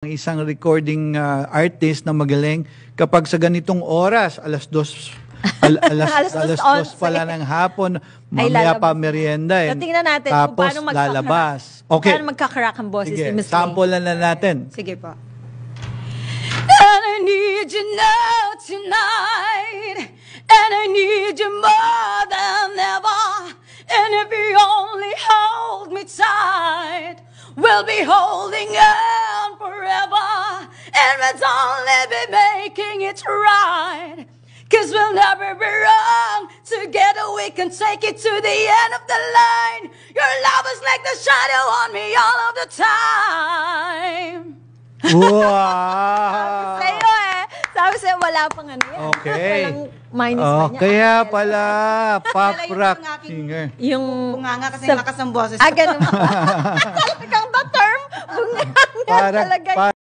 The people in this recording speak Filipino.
Isang recording artist na magaling kapag sa ganitong oras, alas 2 pala ng hapon, mamaya pa merienda. So, tingnan natin tapos kung paano lalabas. Okay. Paano magkakarak ang boses Sige, ni Miss sample na natin. Sige po. And I need you now tonight, and I need you more than ever, and if you only hold me tight, we'll be holding on forever, and we'll only be making it right, 'cause we'll never be wrong. Together we can take it to the end of the line. Your love is like the shadow on me all of the time. Wow! Sa'yo sabi sa'yo wala pang ano yan. Okay. Walang minus na niya. Kaya pala, pop rock singer. Yung bunganga kasi lakas ng boses. ganun. Talagang the term, bunganga Parang, talaga.